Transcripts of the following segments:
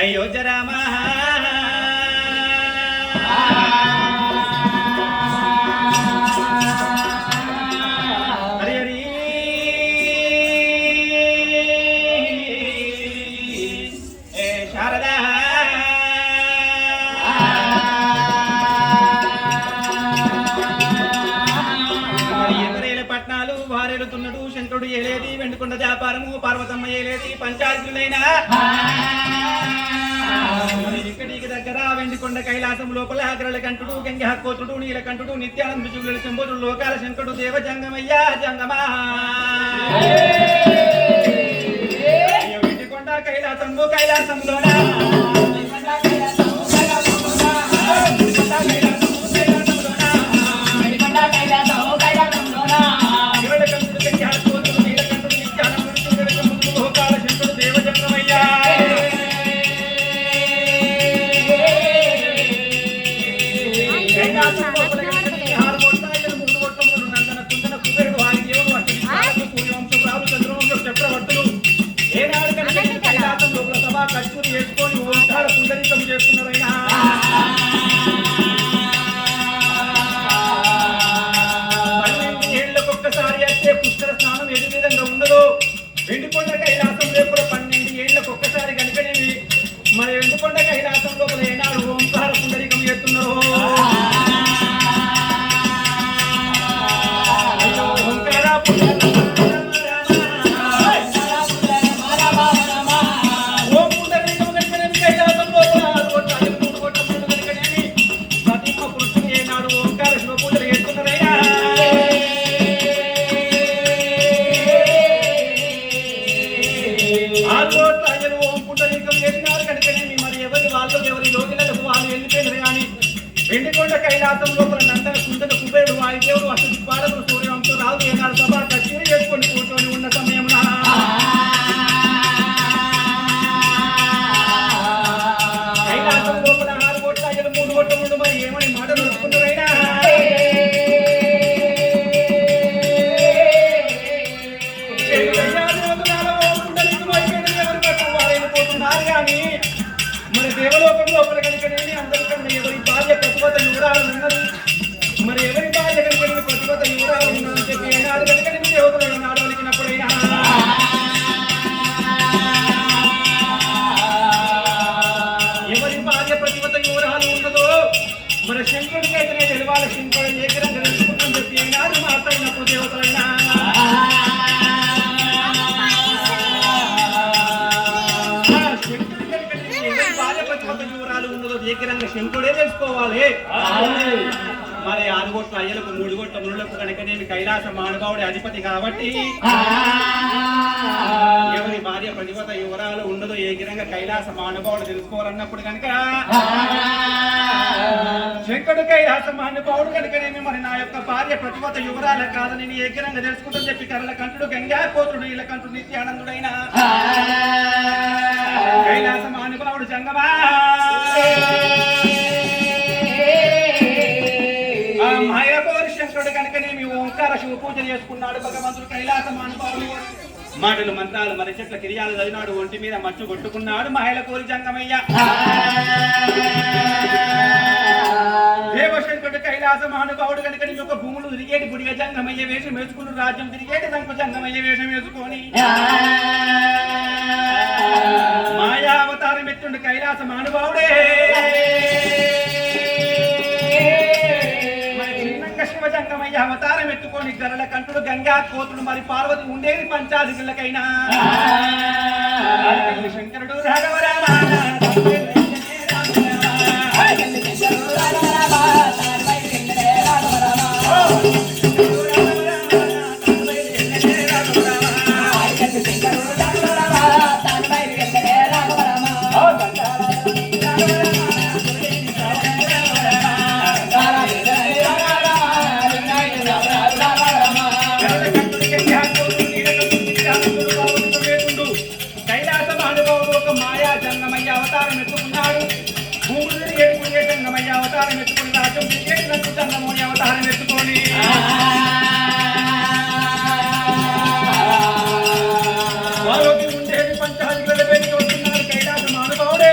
అయోధ్య రామ హరి హరి ఏ శారదా పట్నాలు వారెలుతున్నడు శంకరుడు ఏలేది వెండుకొండ వ్యాపారము పార్వతమ్మ ఏలేది పంచాయతీలైనా ఇక్కడికి దగ్గర వెండికొండ కైలాసం లోపల అగ్రల కంటుడు గంగ హక్కోతుడు నీలకంఠుడు నిత్యానంద శుభుడు శంభుడు లోకాల శంకరుడు దేవ జంగమయ్య జంగమా వెండికొండ కైలాసము కైలాసంలోనా కచ్చూరి వేసుకొని ఓంకార పుండరీకం చేస్తున్నారైనా ఏళ్లకొక్కసారి అయితే పుష్కర స్నానం ఎదు విధంగా ఉండదు వెండికొండ కైలాసం లోపల 12 ఏళ్లకొక్కసారి కనుకనేవి మన వెండికొండ కైలాసం లోపల ఏనాడు ఓంకార పుండరీకం చేస్తున్నారు ఓంకార వెండికొండ కైలాసం లోపల నందన కుందన కుబేరుడు వాయుదేవుడు అసలు పాలకులు సూర్యవంశం రాజు ఏనాడు సభ కచేరీ చేసుకొని కూర్చొని ఉన్న సమయమున కైలాసం లోపల 6 కోట్ల 3 కోట్ల ముందు మరి ఏమని మాటలు వస్తున్నారైనా పోతున్నారు కానీ మన దేవలోకం లోపల కనుకనేది అందరికన్నా ఎవరి భార్య ప్రతిభత యువరాలు ఉన్నది మరి ఎవరి భార్య కనుక ప్రతిభత యువరాలు ఉన్నదని చెప్పి ఏనాడు కనుక దేవతలు ఏనాడు వలికినప్పుడైనా ఎవరి భార్య ప్రతిభత యువరాలు ఉన్నదో మన శంకరుడికి అయితేనే తెలవాలి శంకరుడు ఏకరంగా తెలుసుకుందని చెప్పి ఏనాడు మాట్లాడినప్పుడు దేవతలైనా ఏకరంగా శంకుడే తెలుసుకోవాలి మరి 6 కోట్ల అయ్యలకు 3 కోట్ల మునులకు కనుకనేమి కైలాస మానవావుడి అధిపతి కాబట్టి ఎవరి భార్య ప్రతిభత యువరాలు ఉండదో ఏకరంగా కైలాస మానవావుడు తెలుసుకోవాలన్నప్పుడు కనుక శంకరుడు కైలాస మానవావుడు కనుకనేమి మరి నా యొక్క భార్య ప్రతిభత యువరాల కాదని నేను ఏకరంగా తెలుసుకుంటని చెప్పి కరల కంఠుడు గంగా కోతుడు నీలకంఠుడు నిత్యానందుడైన కైలాస మానవావుడు జంగమా శంకరుడు కనుకనేమి ఓంకార శివ పూజ చేసుకున్నాడు భగవంతుడు కైలాస మానవావుడు మాటలు మంత్రాలు మరి చెట్ల కిరియాలు చదివినాడు ఒంటి మీద మచ్చు కొట్టుకున్నాడు మహిళ కోరి జంగమయ్య దేవశంకరుడు కైలాస మహానుభావుడు కనుక ఒక భూములు తిరిగేటి గుడిగా జంగమయ్య వేషం వేసుకున్నాడు రాజ్యం తిరిగేటి దంకు జంగమయ్య వేషం వేసుకొని మాయావతారం ఎత్తుండు కైలాస మహానుభావుడే శివ జంగమయ్య అవతారం ఎత్తుకొని గరల కంటుడు గంగా కోతుడు మరి పార్వతి ఉండేది పంచాదిగులకైనా శంకరుడు రాఘవరామ అవతారం ఎత్తుకున్నాడు భూములు ఏడుకునే జంగమయ్య అవతారం ఎత్తుకుని రాజ్యం తిరిగేటందుకు జంగమోని అవతారం ఎత్తుకొని ఉండేది పంచాధికారుల పేరుకి వస్తున్నారు కైలాస మహానుభావుడే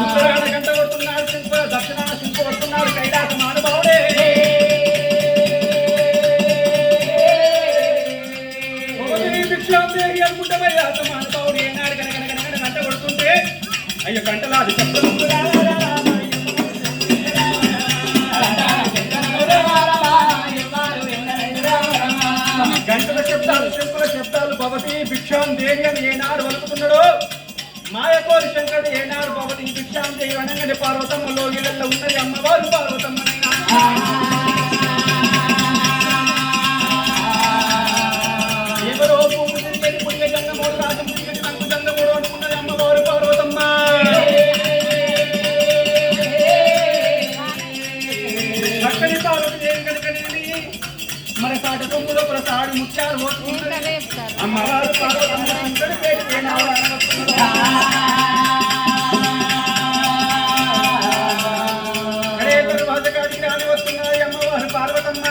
ఉత్తరాన గంట కొడుతున్నాడు శిల్ప, దక్షిణాన శిల్ప కొడుతున్నాడు కైలాస మహానుభావుడే. భిక్షాందేహి అనుకుంటే కైలాస మహానుభావుడు ఏనాడు గనగనగనగన గంట కొడుతుంటే అయ్యో గంటలాది శబ్దం గంటల శబ్దాలు శంకుల శబ్దాలు భవతి భిక్షాందేహి అని ఏనాడు వలుకుతున్నాడు. మాయకోరి శంకరుడు ఏనాడు భవతి భిక్షాందేహి అనగానే పార్వతమ్మ లోగిళ్ళల్లో ఉన్నది అమ్మవారు పార్వతమ్మ. ఎవరో భూమి తిరిగేది పుణ్య జంగమోడు రాజు తిరిగేది నాకు జంగమోడు అనుకున్నది అమ్మవారు పార్వతమ్మ. చక్కని పార్వతి ఏం కనుకనేది మన సాటి కొమ్ములో ప్రసాడు ముత్యాలు పోసుకుంటుంది అమ్మవారు పార్వతమ్మ. శంకరుడి పేరు ఏనాడు అరే తరువాత కాడికి రాని వస్తున్నది అమ్మవారు పార్వతమ్మ.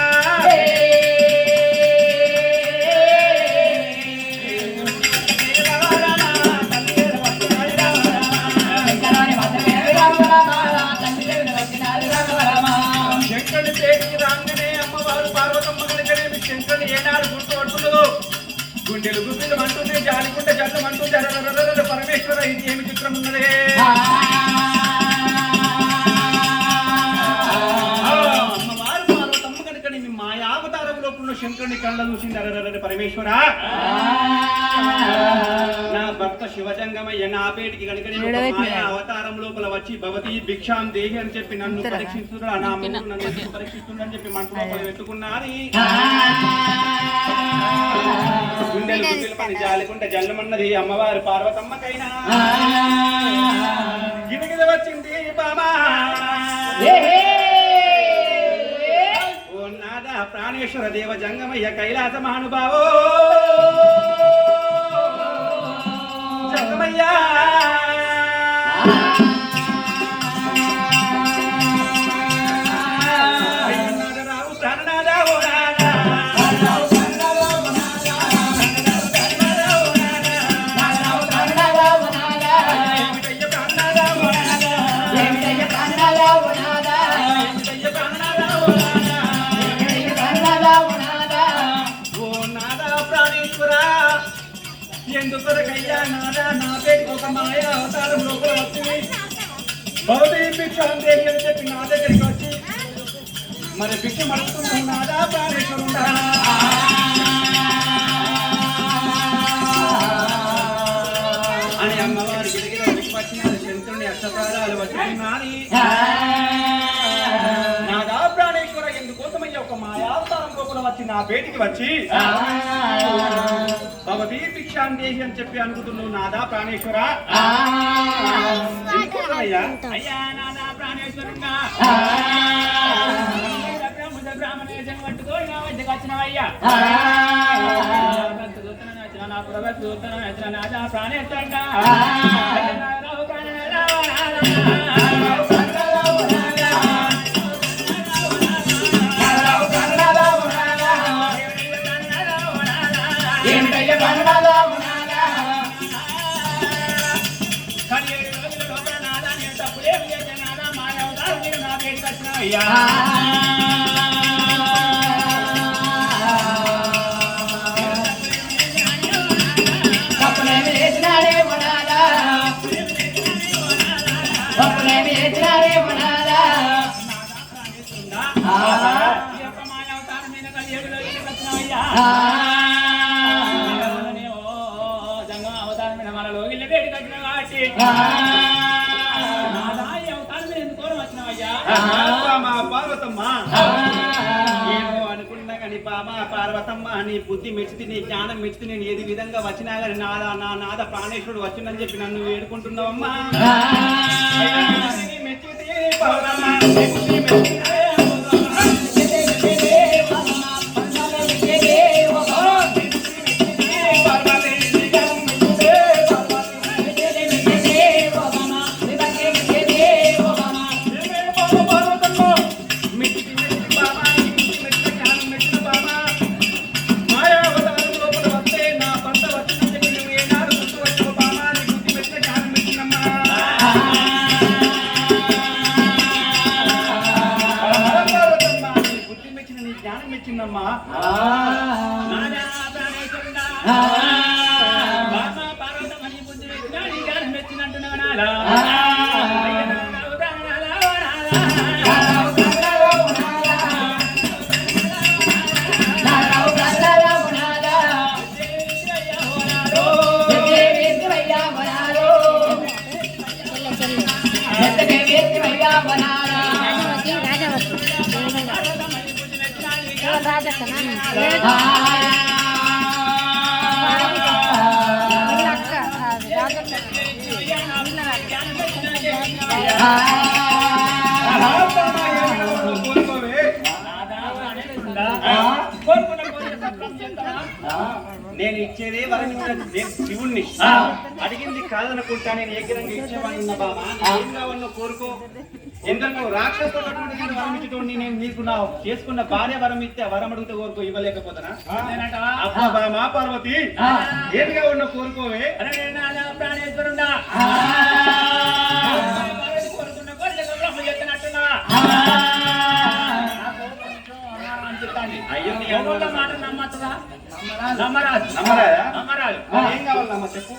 శంకరుడి పేరుకి రాగానే అమ్మవారు పార్వతమ్మ కనుకనేమి శంకరుని ఏనాడు గుర్తుపడుతున్నదో గుండెలు గుండెలు అంటూనే జాలికుంటే జల్లు అంటుంటే పరమేశ్వర ఇది ఏమి చిత్రం ఉన్నదే. అమ్మవారు పార్వతమ్మ కనుకనేమి మాయావతారం లోపల శంకరుని కళ్ళ చూసింది. అరరర పరమేశ్వర నా భక్త శివజంగమయ్య నా పేటికి కనుకనే మాయా అవతారం లోపల వచ్చి భవతి భిక్షాం దేహి అని చెప్పి నన్ను పరీక్షిస్తున్నా, నా ముందు నన్ను పరీక్షిస్తుందని చెప్పి మనసు లోపల పెట్టుకున్నది. గుండెలు గుండెలు పని జాలికుంటే జల్లమన్నది అమ్మవారు పార్వతమ్మకైనా. గిరిగిద వచ్చింది బామా ఓ నాద ప్రాణేశ్వర దేవ జంగమయ్య కైలాస మహానుభావో జంగమయ్యా. రావు ప్రాణనాథ ఓ నాద ఎందుకొరకయ్యా నాదా నా పేరుకి ఒక మాయ అవతారం లోపల వచ్చింది భవతి భిక్షాందేహి అని చెప్పి నా దగ్గరికి వచ్చి మరి భిక్ష మడుతున్నావు నాదా ప్రాణేశ్వరుడా అని అమ్మవారి గిరిగిర వచ్చిన శంకరుని అష్టప్రాణాలు వచ్చినాని. నాదా ప్రాణేశ్వర ఎందుకోసమయ్యా ఒక మాయావతారం లోపల వచ్చి నా పేటికి వచ్చి భవతి భిక్షాందేహి అని చెప్పి అనుకుంటున్నావు నాదా ప్రాణేశ్వర. అయ్యా నాదా ప్రాణేశ్వరుడా బ్రాహ్మణేశం పట్టుకొని నా వద్దకు వచ్చినవయ్యా. నా ప్రభు చూస్తున్నా నాదా ప్రాణేశ్వరుడా అవతారం మీద మన లోగిళ్ళ వేడి కట్టిన కాబట్టి అవతారం మీద ఎందుకు వచ్చినావయ్యా పార్వతమ్మ. ఏమో అనుకున్నా కానీ పామా పార్వతమ్మ నీ బుద్ధి మెచ్చితే నీ జ్ఞానం మెచ్చితే నేను ఏది విధంగా వచ్చినా కానీ నాద ప్రాణేశ్వరుడు వచ్చిందని చెప్పి నన్ను వేడుకుంటున్నావమ్మా. మెచ్చితే పార్వతమ్మని బుద్ధి పెట్టినా నీ జ్ఞానం వచ్చినట్టున్నావు నాలా నేను ఇచ్చేది వరం ఇచ్చిన శివుణ్ణి అడిగింది కాదనుకుంటా నేను ఏకరంగా ఇచ్చేవాడిని ఉన్న బాబా ఏం కావాలన్నా కోరుకో ఎందుకంటే రాక్షసుడు వరం ఇచ్చేటోడిని నేను నీకు నా చేసుకున్న భార్య వరం ఇస్తే ఆ వరం అడిగితే కోరుకో ఇవ్వలేకపోతున్నా అబ్బా బామా పార్వతి ఏం కావాలన్నా కోరుకోవే ప్రాణేశ్వరుడా అయ్యో మాట నమ్మరా నమ్మరాదు నమ్మరాదు ఏం కావాలి నమ్మ చెప్పు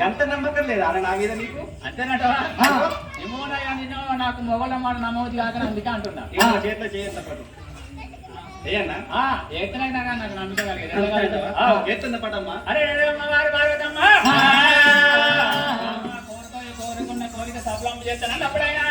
ఎంత నమ్మకం లేదా నా మీద నీకు అంతేనటవా ఏమోనయ్యా నిన్ను నాకు మొగల మాట నమ్మవద్దు కాక అందుకే అంటున్నా చేతిలో చేయంత పట్టు ఏయన్నా ఎత్తనైనా నాకు నమ్మకం కలిగేది ఎత్తుంది పటమ్మా అరే అమ్మవారు పార్వతమ్మ కోరుకున్న కోరిక సఫలం చేస్తానండి అప్పుడైనా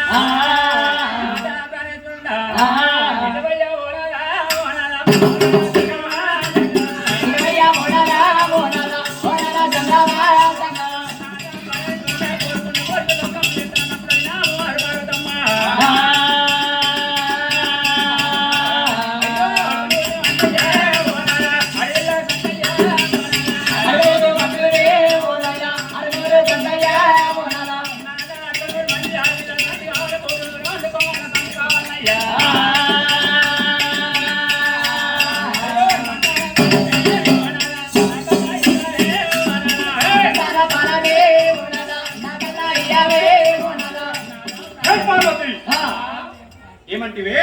ఏమంటివే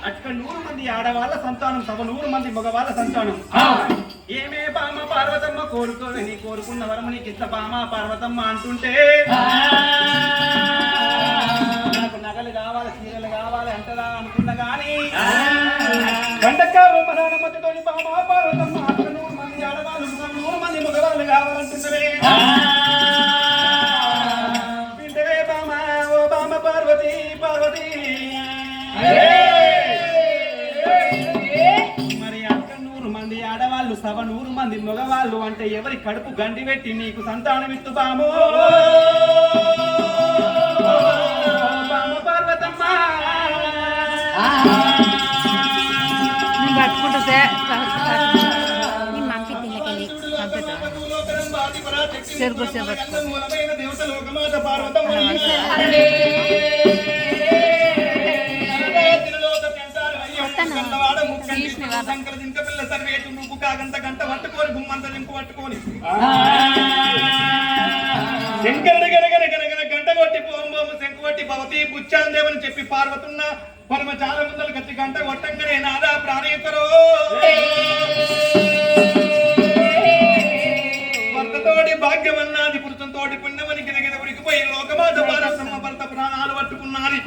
అక్కడ 100 మంది ఆడవాళ్ళ సంతానం 100 మంది మగవాళ్ళ సంతానం ఏమే బామ పార్వతమ్మ కోరుకోవే నీ కోరుకున్న వరము నీకు ఇట్లా బామ పార్వతమ్మ అంటుంటే నాకు నగలు కావాలి చీరలు కావాలి అంటదా అనుకున్నా గాని గండకామతోని బామ పార్వతమ్మ అక్కడ 100 మంది ఆడవాళ్ళు 100 మంది మగవాళ్ళు కావాలంటున్నవే వింటవే బామ ఓ బామ పార్వతి పార్వతి మరి అక్కడ 100 మంది ఆడవాళ్ళు 100 మంది మగవాళ్ళు అంటే ఎవరి కడుపు గండి పెట్టి నీకు సంతానం ఇస్తు బామో బామ పార్వతమ్మ దేవతలోకమాత పార్వతమ్మ సంకల దింక పిల్ల సర్వేటు నువ్వు కాగంత గంట పట్టుకొని గుమ్మంత దింపు పట్టుకొని శంకరుడు గనగన గనగన గంట కొట్టి పోంబోము శంకు కొట్టి భవతి బుచ్చాందేవని చెప్పి పార్వతున్న పరమ చాలా ముందలు కట్టి గంట కొట్టంగానే నాదా ప్రాణేశ్వరో భర్తతోటి భాగ్యమన్నాది పురుషంతోటి పుణ్యమని గిరగిర ఉరికిపోయి లోకమాత పార్వతమ్మ భర్త ప్రాణాలు పట్టుకున్నది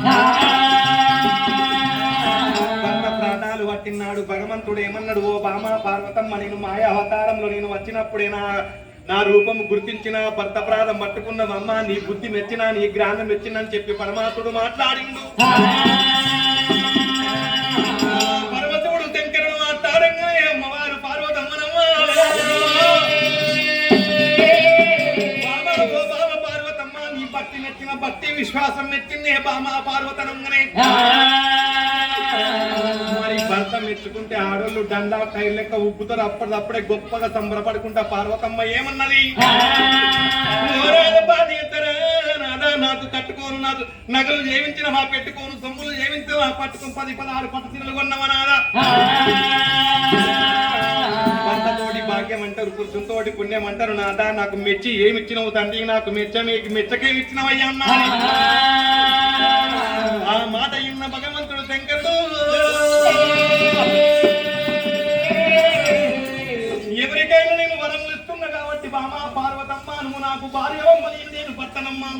పట్టినాడు భగవంతుడు ఏమన్నాడు ఓ బామ పార్వతమ్మ నేను మాయా అవతారంలో నేను వచ్చినప్పుడే నా రూపము గుర్తించిన భర్త ప్రాణం పట్టుకున్నవమ్మ నీ బుద్ధి మెచ్చినా నీ జ్ఞానం మెచ్చినని చెప్పి పరమాత్ముడు మాట్లాడిండు పరమశివుడు శంకరుడు మాట్లాడంగానే అమ్మవారు పార్వతమ్మనమ్మ బామ ఓ బామ పార్వతమ్మ నీ భక్తి మెచ్చిన భక్తి విశ్వాసం మెచ్చిందే బామ పార్వతనంగానే మరి భర్త మాట మెచ్చుకుంటే ఆడోళ్ళు డండా టైర్ లెక్క ఉప్పుతారు. అప్పటిదప్పుడే గొప్పగా సంబరపడుకుంటా పార్వతమ్మ ఏమన్నది, నాకు కట్టుకోను, నాకు నగలు జీవించిన మా పెట్టుకోను, సొమ్ములు జీవించిన మా పట్టుకుని 10-16 పట్టు చీరలు కొన్నవా నాదా. భర్తతోటి భాగ్యం అంటారు, పురుషునితోటి పుణ్యం అంటారు. నాదా నాకు మెచ్చి ఏమిచ్చినవు తండ్రి, నాకు మెచ్చకేమిచ్చినవయ్యా అన్నా. ఆ మాట ఇన్న భగవంతుడు శంకరుడు ఎవరికైనా నేను వరములు ఇస్తున్నా కాబట్టి బామా పార్వతమ్మ నువ్వు నాకు భార్యవమ్మ, నేను భర్తనమ్మా.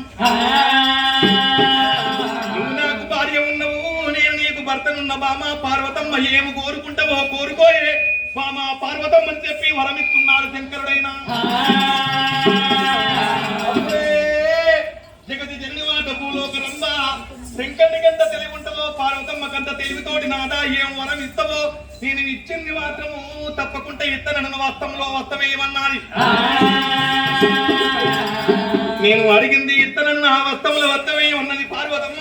నువ్వు నాకు భార్య ఉన్నవు, నేను నీకు భర్తనున్న బామా పార్వతమ్మ. ఏమి కోరుకుంటావో కోరుకోయే బామా పార్వతమ్మ అని చెప్పి వరమిస్తున్నాడు శంకరుడైనా. జగతి జన్నివాట భూలోక రంభ శంకరుడికంత తెలివి ఉంటుందో పార్వతమ్మకంత తెలివితోటి నాదా ఏం వరం ఇస్తావో నేను ఇచ్చింది మాత్రము తప్పకుండా ఇస్తానన్న వస్తంలో వస్తమేమన్నది. నేను అడిగింది ఇస్తానన్న ఆ వస్తంలో వస్తమే ఉన్నది పార్వతమ్మ.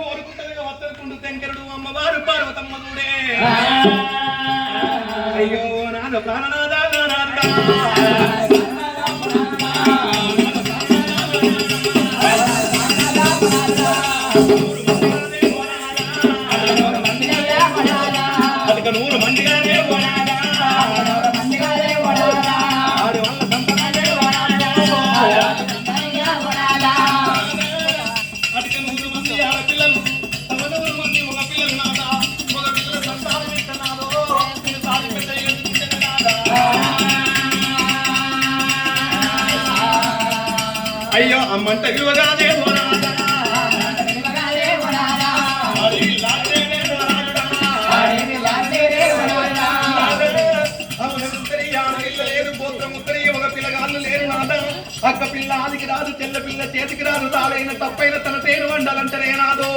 కోరుకుంటదిగా వస్తనుకుంటూ శంకరుడు అమ్మవారు పార్వతమ్మ చూడే. అయ్యో నాద ప్రాణనాదా నూరు మందిగానే అటుక 100 మంది ఆడపిల్లలు 100 మంది మగ పిల్లలు నాదా. మగ పిల్లల సంతానం ఇస్తున్నారో అయ్యో అమ్మంట విలువగానే అక్క పిల్ల ఆదికి రాదు, చెల్ల పిల్ల చేతికి రాదు, తాళైన తప్పైన తన తేను వండాలంటేనే నాదు.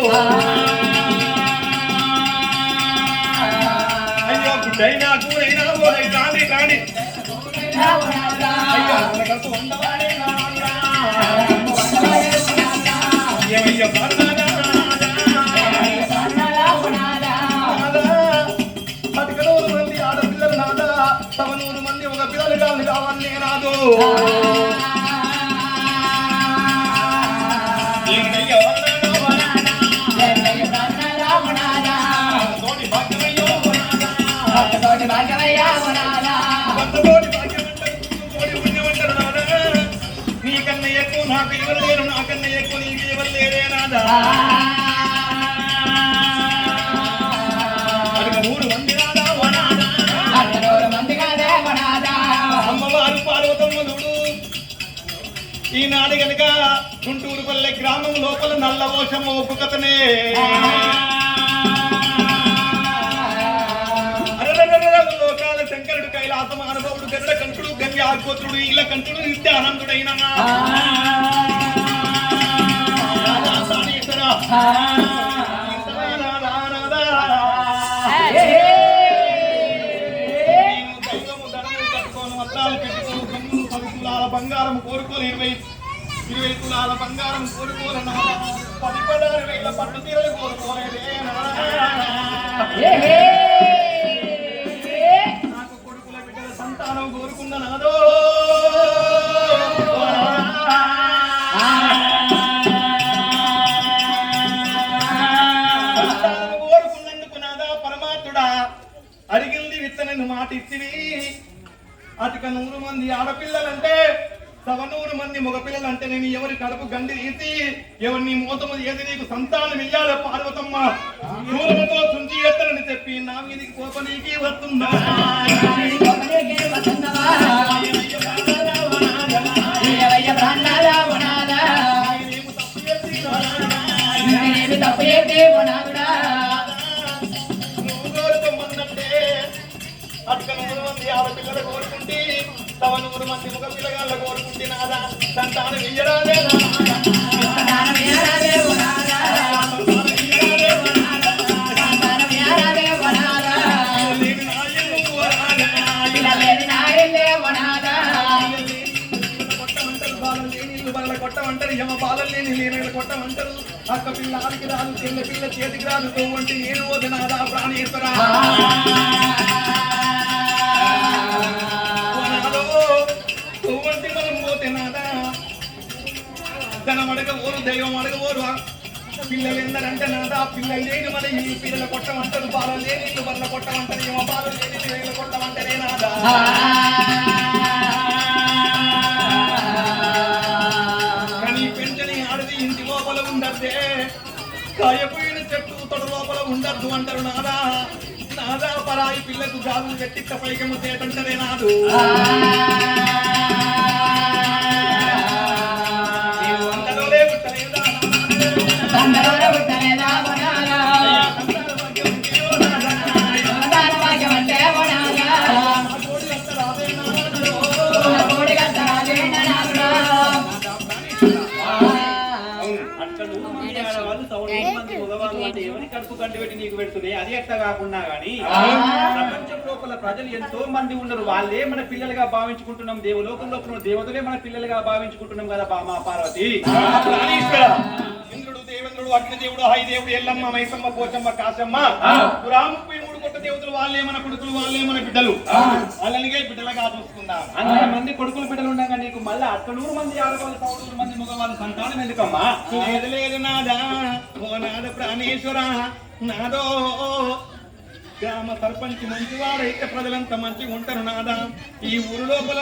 అయ్యో గుడ్డైనా కూరైనా ఓడై కాని కాని అయ్యో కలిసి వండవాడే ఏమయ్యో పదికనూరు మంది ఆడపిల్లలు నాదా, 100 మంది ఒక పిల్లలు కావాలి నాదు. నీకన్నా ఎక్కువ నాకు ఎవరు లేరు, నాకన్నా ఎక్కువ నీకు ఎవరు లేరే నాదా. 100 మంది నాదా అమ్మవారు పార్వతమ్మ చూడు. ఈనాడు గనుక గుంటూరు పల్లె గ్రామం లోపల నల్లవోషం ఒప్పుకతనే లోకాల శంకరుడు కైలాసం అనుభవుడు గరుడ కంఠుడు గంగాగోత్రుడు ఇలా కంఠుడు నిత్యానందుడైన బంగారం కోరుకోలు 20 తులాల బంగారం కోరుకోలన్నా 10,000 పట్టు తీరలు కోరుకోలేదే. నాకు కొడుకుల బిడ్డల సంతానం కోరుకున్న నాదో కోరుకున్నందుకు నాదా పరమాత్ముడా అడిగింది విత్తనని మాట ఇచ్చివి. అటుక 100 మంది ఆడపిల్లలంటే 100 మంది మగపిల్లలు అంటే నేను ఎవరి కడుపు గండి తీసి ఎవరిని మోతము చేసి నీకు సంతానం ఇయ్యాలి పార్వతమ్మ. దూరముతో చుంచి ఎత్తనని చెప్పి నా మీదికి కోప నీకి వస్తుందా. అటుక 100 మంది ఆడపిల్లలు కోరుకుంటే 100 మంది మగ పిల్లగాళ్ళ కోరుకుంటే నాదా సంతానం ఇయ్యరాదే. కొట్టమంటారు యమ బాలలు లేని కొట్టమంటారు. అక్క పిల్ల ఆడికి రాదు చెల్లె పిల్ల చేతికి రాదు తోవంటి నేను వదినాదా ప్రాణేశ్వర తోవంటి మనం పోతే నాదా ధనం అడగబోరు దైవం అడగబోరు పిల్లలు ఎందరంటే నాదా పిల్లలు లేని మన ఇల్లు పిల్లల కొట్టమంటారు బాలలు లేని ఇల్లు బల్ల కొట్టమంటారు ఏమో బాలలు లేని పిల్లలు కొట్టమంటారే నాదా కానీ పెంచని ఆడది ఇంటి లోపల ఉండద్దే కాయపోయిన చెట్టు తొడ లోపల ఉండద్దు అంటారు నాదా నాదా పరాయి పిల్లకు గాజులు గట్టిక్క పైకము తేటంటారే నాదు కడుపు కంటి పెట్టి నీకు పెడుతున్నాయి అది ఎట్లా కాకుండా గానీ ప్రపంచం లోపల ప్రజలు ఎంతో మంది ఉన్నారు వాళ్ళే మన పిల్లలుగా భావించుకుంటున్నాం దేవలోకంలో దేవతలే మన పిల్లలుగా భావించుకుంటున్నాం కదా బామా పార్వతి ఇంద్రుడు దేవేంద్రుడు అగ్నిదేవుడు హైదేవుడు ఎల్లమ్మ మైసమ్మ పోచమ్మ కాశమ్మ 33 కొత్త దేవతలు వాళ్ళే మన కొడుకులు వాళ్ళే మన బిడ్డలు వాళ్ళనిగే బిడ్డలుగా చూసుకుందాం అంతమంది కొడుకులు బిడ్డలు ఉండగా నీకు మళ్ళీ 100 మంది ఆడవాళ్ళు 100 మంది మగవాళ్ళు సంతానం ఎందుకమ్మా లేదు లేదు నాదా ఓ నాద ప్రాణేశ్వర నాదో గ్రామ సర్పంచ్ మంచివాడైతే ప్రజలంతా మంచిగా ఉంటారు నాదా ఈ ఊరు లోపల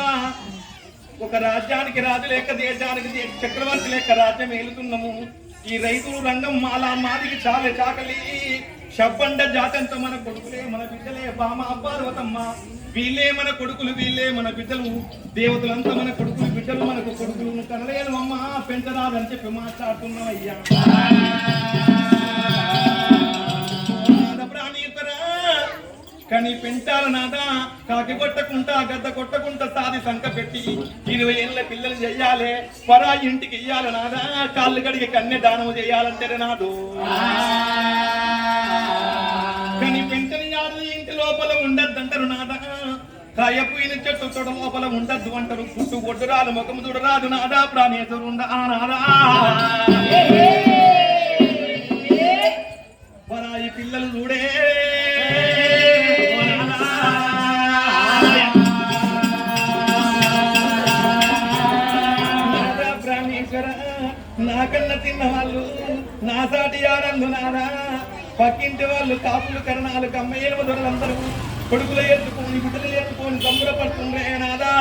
ఒక రాజ్యానికి రాజు లేక దేశానికి చక్రవర్తి లేక రాజ్యం ఏలుతున్నాము ఈ రైతులు రంగం మాలా మాదికి చాలా చాకలి షబ్బండ జాతంతో మన కొడుకులే మన బిడ్డలే బామ పార్వతమ్మ వీళ్ళే మన కొడుకులు వీళ్ళే మన బిడ్డలు దేవతలంతా మన కొడుకులు బిడ్డలు మనకు కొడుకులు కనలేను అమ్మ పెంచరాదని చెప్పి మాట్లాడుతున్నామయ్యా కానీ పెంటాల నాదా కాకి కొట్టకుంటా గద్ద కొట్టకుంటా సాది సంక పెట్టి 20 ఏళ్ళ పిల్లలు చెయ్యాలి పరా ఇంటికి ఇయ్యాలి నాదా కాళ్ళు గడికి కన్నె దానము చేయాలంటే నాదు కానీ పెంచని ఆడది ఇంటి లోపల ఉండద్దంటారు నాదా కాయపోయిన చెట్టు తొడ లోపల ఉండద్దు అంటారు పుట్టు ఒడ్డురాలు ముఖము చూడరాదు నాదా ప్రాణేశ్వరు ఉండ నాదా పరాయి పిల్లలు చూడే నాకన్నా తిన్న వాళ్ళు నా సాటి ఆడందు నారా పక్కింటి వాళ్ళు కాపులు కరణాలు కమ్మయ్యల దొరలందరూ కొడుకులు ఎత్తుకొని బిడ్డలు ఎత్తుకొని తమ్ముల పడుతుండే నాదా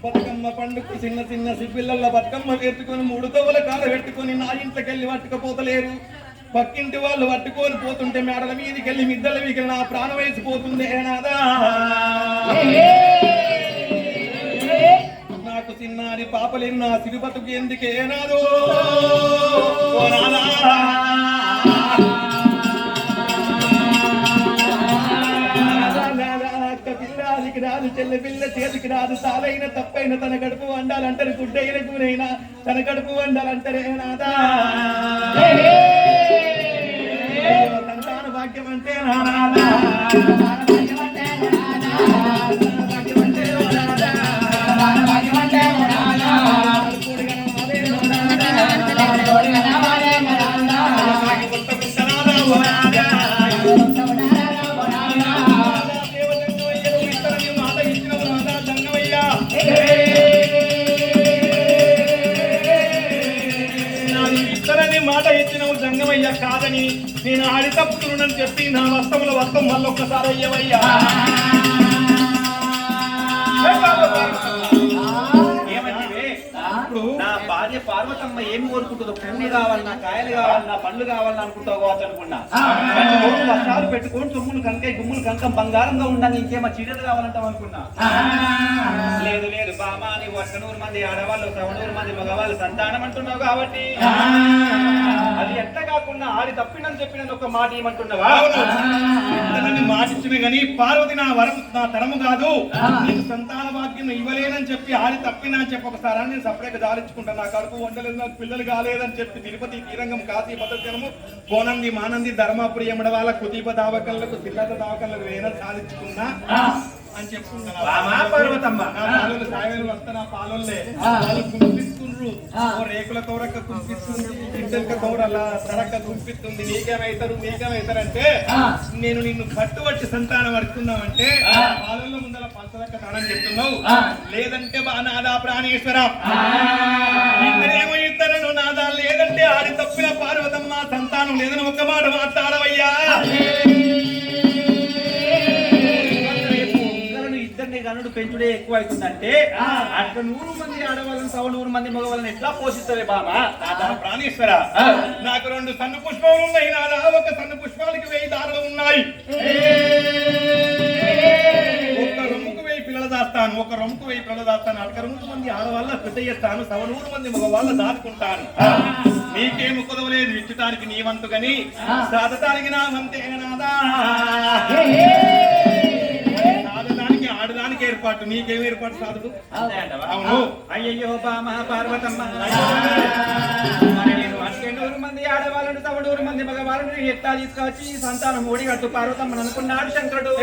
బతుకమ్మ పండుగ చిన్న చిన్న సిబ్బిళ్ళల్లో బతుకమ్మ ఎత్తుకొని 3 తోవల కాడ పెట్టుకొని నా ఇంట్లోకి వెళ్ళి పట్టుకపోతలేరు పక్కింటి వాళ్ళు పట్టుకొని పోతుంటే మేడల మీదకి వెళ్ళి మిద్దల మీదకి నా ప్రాణం వేసిపోతుందే నాదా నాకు చిన్నారి పాపలేని నా సిరి బతుకు ఎందుకే నాదో అక్క పిల్లానికి రాదు చెల్లె పిల్ల చేతికి రాదు సాలైన తప్పైన తన కడుపు వండాలంటారు గుడ్డైన కూరైనా తన కడుపు వండాలంటారే నాదా సంతాన భాగ్యం అంటే నాదా మాట ఇచ్చినవు జంగమయ్య కాదని నేను ఆడి తప్పుతున్నానని చెప్పి నా వస్తముల వస్తం మళ్ళొక్కసారి అయ్యవయ్యా ఇప్పుడు నా భార్య పార్వతమ్మ ఏం కోరుకుంటుందో పువ్వులు కావాలన్నా కాయలు కావాలన్నా పండ్లు కావాలన్నా అనుకుంటావు కావచ్చు అనుకున్నా వర్షాలు పెట్టుకొని సొమ్ములు కంకాయ గుమ్ములు కంకం బంగారంగా ఉండాలి ఇంకేమో చీరలు కావాలంటావు అనుకున్నా లేదు లేదు బామా నీవు 100 మంది ఆడవాళ్ళు 100 మంది మగవాళ్ళు సంతానం అంటున్నావు కాబట్టి అది ఎట్లా కాకుండా ఆడి తప్పినని చెప్పిన ఒక మాట ఏమంటున్నావా మాట ఇచ్చినా గానీ పార్వతి నా వరం నా తరము కాదు నీకు సంతాన భాగ్యం ఇవ్వలేనని చెప్పి ఆడి తప్పినా అని చెప్పి ఒకసారి నేను సపరేట్గా దారించుకుంటా నా కడుపు వండలేదు నాకు పిల్లలు కాలేదని చెప్పి తిరుపతి తీరంగం కాశీ భద్రజనము కోనంది మానంది ధర్మాపురి ఎమడవాళ్ళ కుతీప దావకళ్ళకు సిద్ధత దావకళ్ళకు ఏదైనా సాధించుకున్నా అని చెప్పుకుంటాను. బామా పార్వతమ్మ నా పాలలు సాయలు వస్తా నా పాలల్లే వాళ్ళు కునిపిస్తుండ్రు. ఓ రేకుల కౌరక్క కునిపిస్తుంది, ఇంటెలక కౌరల సరక్క కునిపిస్తుంది. నీకేమైతారంటే నేను నిన్ను పట్టుబట్టి సంతానం పడుతున్నావంటే పాలల్లో ముందర పంచదక్క తానని చెప్తున్నావు. లేదంటే నాదా ప్రాణేశ్వర ఇద్దరేమో ఇద్దరు నాదా, లేదంటే ఆడి తప్పిన పార్వతమ్మ సంతానం లేదని ఒక్క మాట మాట్లాడవయ్యా. ఇద్దరిని గనుడు పెంచుడే ఎక్కువ అవుతుందంటే అట్లా 100 మంది ఆడవాళ్ళని 100 మంది మగవాళ్ళని ఎట్లా పోషిస్తావే బామా? నాదా ప్రాణేశ్వర నాకు 2 సన్న పుష్పాలు ఉన్నాయి నాదా. ఒక సన్న పుష్పాలకి 1000 దారులు ఉన్నాయి. ఒక రొమ్ముకు 1000 పిల్లలు దాస్తాను, ఒక రొమ్ముకు 1000 పిల్లలు దాస్తాను. అక్కడ 100 మంది ఆడవాళ్ళ పెద్ద చేస్తాను, 100 మంది మగవాళ్ళ దాచుకుంటాను. నీకేమి కుదవలేదు ఇచ్చటానికి నీ వంతు గని సాధటానికి నా వంతే నాదా. సాధటానికి ఆడదానికి ఏర్పాటు, నీకేమి ఏర్పాటు సాధదు? అవును. అయ్యయ్యో బామ పార్వతమ్మ, నేను అంటే 100 మంది ఆడవాళ్ళని 100 మంది మగవాళ్ళని ఎట్లా తీసుకొచ్చి సంతానం ఓడిగట్టు పార్వతమ్మని అనుకున్నాడు శంకరుడు.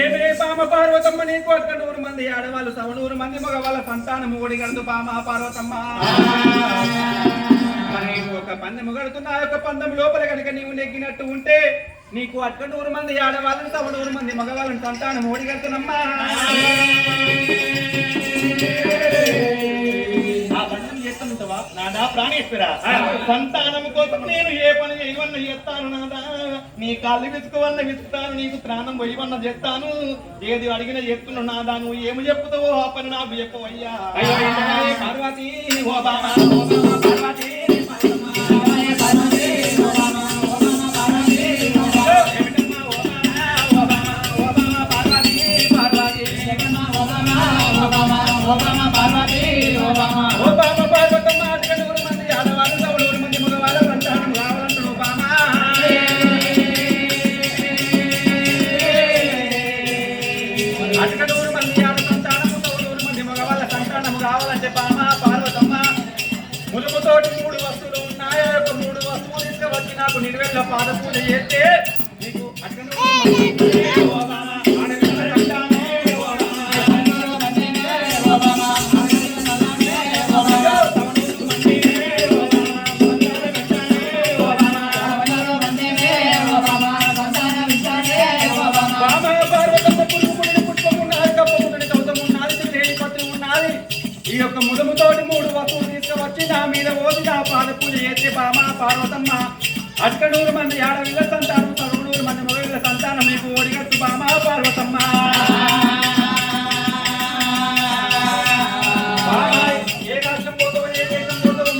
ఏమే బామ పార్వతమ్మ, నీకు అక్కడ 100 మంది ఆడవాళ్ళు 100 మంది మగవాళ్ళ సంతానం ఓడిగడుతు బామ పార్వతమ్మ. మరి ఒక పందెం గడుతున్నా, ఆ యొక్క పందెం లోపల కనుక నీవు నెగ్గినట్టు ఉంటే నీకు అక్కడ 100 మంది ఆడవాళ్ళని 100 మంది మగవాళ్ళని సంతానం ఓడిగడుతున్నమ్మా. ఆ పందెం చేస్తానుంటావా నాదా ప్రాణేశ్వర? సంతానం కోసం నేను ఏ పని చేయవన్న చేస్తాను నాదా. నీ కాళ్ళు విసుకువన్న విసుకుతాను, నీకు ప్రాణం పోయివన్న చేస్తాను. ఏది అడిగిన చెప్తున్నావు నాదా. నువ్వు ఏమి చెప్పుతావో ఆ పని నాకు చెప్పవయ్యా. పార్వతి ఓ బామ, పార్వతి ములుముతోటి 3 వస్తువులు ఉన్నాయో, 3 వస్తువులు తీసుకువచ్చి నాకు నిలువెల్ల పాద పూజ చేస్తే నీకు అక్కడ ఈ యొక్క ముదుముతోటి 3 వస్తువులు తీసుకువచ్చి నా మీద ఓది నా పాద పూజ చేస్తే బామ పార్వతమ్మ అక్కడ 100 మంది ఆడవిల్ల సంతానం 100 మంది మగవిల్ల సంతానం నీకు ఓడిగట్టు బామ పార్వతమ్మ. ఏ రాష్ట్రం పోతావు, ఏ దేశం పోతావు,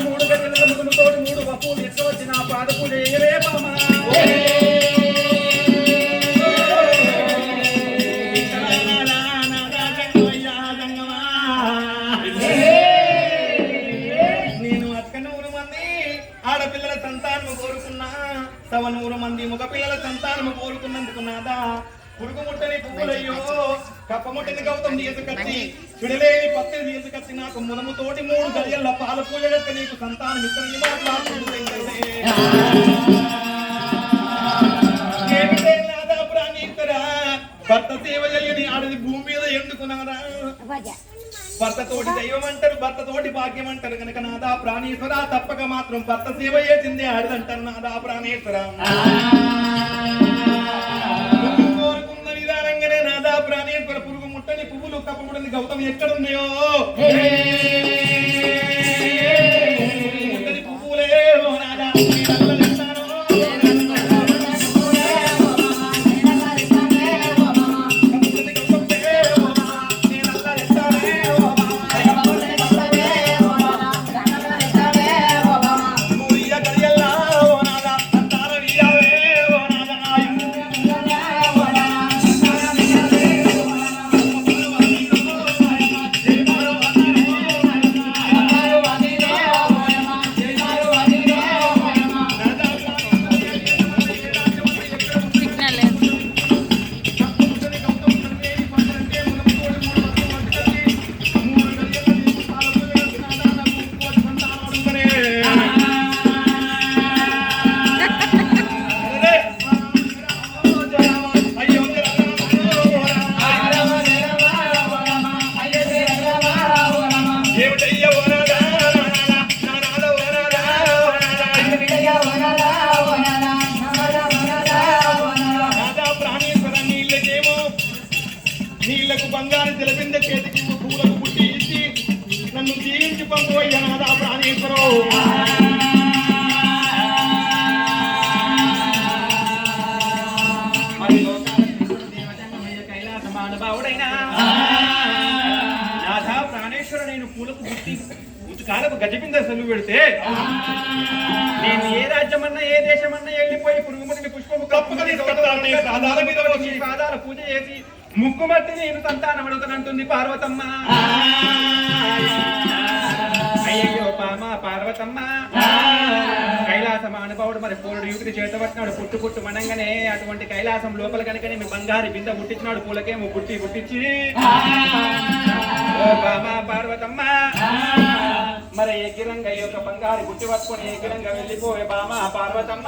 3 గంటల ముదుముతోటి 3 వస్తువులు తీసుకువచ్చి నా పాద పూజ చేయలే బామ. ఆడపిల్లల సంతానము కోరుకున్నా 100 మంది మగ పిల్లల సంతానము కోరుకున్నందుకు నాదా. పురుగు ముట్టని పువ్వులయ్యో, కప్ప ముట్టని గౌతం తీసుకొచ్చి విడలేని పత్తి తీసుకొచ్చి నాకు మునముతోటి 3 గడియల పాల పూజ కనుక నీకు సంతానం ఇతరుని మాట్లాడుతుంది. ఏమిటే నాదా ప్రాణీకరా, భర్త సేవ చేయని ఆడది భూమి మీద ఎందుకున్నారా? భర్తతోటి దైవం అంటారు, భర్తతోటి భాగ్యం అంటారు కనుక నాదా ప్రాణేశ్వర తప్పక మాత్రం భర్త సేవ చేసిందే ఆడదంటారు నాదా ప్రాణేశ్వర. కోరుకున్న విధానంగానే నాదా ప్రాణేశ్వర పురుగు ముట్టని పువ్వులు కప్పముడని గౌతమ్ ఎక్కడున్నాయో ముట్టని పువ్వులే నాదా మరి లోకాల శ్రీకృష్ణ దేవజంగమయ్య కైలాస మానవావుడైనా నాథ ప్రాణేశ్వర నేను పూలకు బుట్టి కాలకు గజబింద సెలవు పెడితే నేను ఏ రాజ్యమన్నా ఏ దేశమన్నా వెళ్ళిపోయి పురుగుమతిని పుష్పము తప్పక తీసుకొస్తాను. నీ పాదాల మీద వచ్చి నీ పాదాల పూజ చేసి ముక్కుమట్టి నేను సంతానం అడుగుతానంటుంది పార్వతమ్మ. అయ్యయ్యో పార్వతమ్మ కైలాస మానుభావుడు మరి పూలుడు యుగిని చేతబట్టినాడు పుట్టు పుట్టు మనంగానే అటువంటి కైలాసం లోపల కనుకనే మీ బంగారు బింద పుట్టించినాడు పూలకేమో పుట్టించి ఓ బామా పార్వతమ్మ మరి ఏకిరంగా ఈ యొక్క బంగారు గుట్టి పట్టుకొని ఏకిరంగా వెళ్ళిపోయే బామా పార్వతమ్మ.